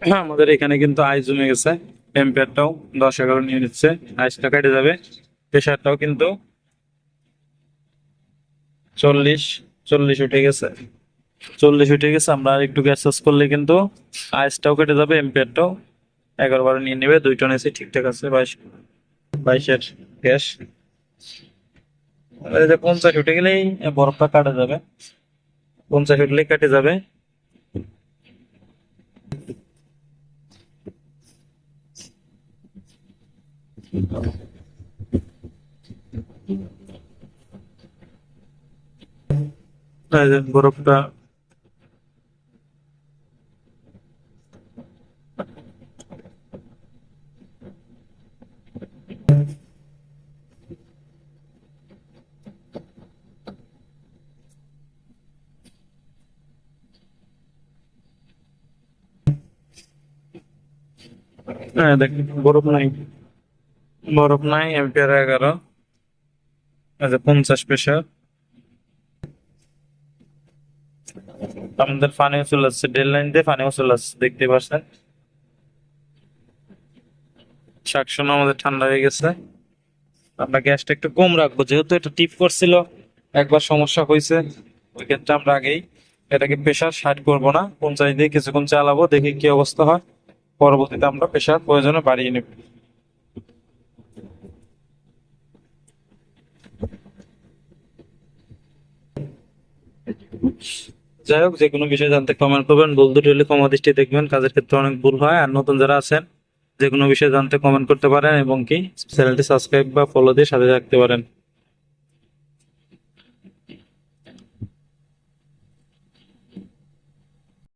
আমাদের এখানে কিন্তু আইস জমে গেছে, টেম্পারেটাও 10-11 নিয়ে নিচ্ছে, আইসটা কেটে যাবে। প্রেশারটাও কিন্তু 40 উঠে গেছে, 40 উঠে গেছে। আমরা আর একটু গ্যাস চাষ করলে কিন্তু আইসটাও কেটে যাবে, এম্পিয়ারটাও 11-12 নিয়ে নেবে। 2 টন এসি ঠিকঠাক আছে, 22-22 গ্যাস। এই যে 50 উঠে গেলেই বরফটা কাটা যাবে, 50 উঠলেই কেটে যাবে। এই যে বরফটা দেখেন, বরফ নাই, বরফ নাই, এম্পিয়ার 11। এই যে 50 প্রেশার। আমাদের পানিও চলে আসছে, ডেল লাইন দিয়ে পানিও চলে আসছে, দেখতে পাচ্ছেন। শাকসোনা আমাদের ঠান্ডা হয়ে গেছে। আমরা গ্যাসটা একটু কম রাখবো, যেহেতু এটা টিপ করছিল, একবার সমস্যা হয়েছে। ওই ক্ষেত্রে আমরা আগেই এটাকে প্রেশার 60 করবো না, 50 দিয়ে কিছুক্ষণ চালাবো, দেখি কি অবস্থা হয়। পরবর্তীতে আমরা প্রেশার প্রয়োজনে বাড়িয়ে নেব। যাই হোক, যে কোনো বিষয়ে জানতে কমেন্ট করবেন, ভুল দুটি হলে ক্ষমা দৃষ্টি দেখবেন, কাজের ক্ষেত্রে অনেক ভুল হয়। আর নতুন যারা আছেন, যে কোনো বিষয়ে জানতে কমেন্ট করতে পারেন এবং কি চ্যানেলটি সাবস্ক্রাইব বা ফলো দিয়ে সাথে থাকতে পারেন।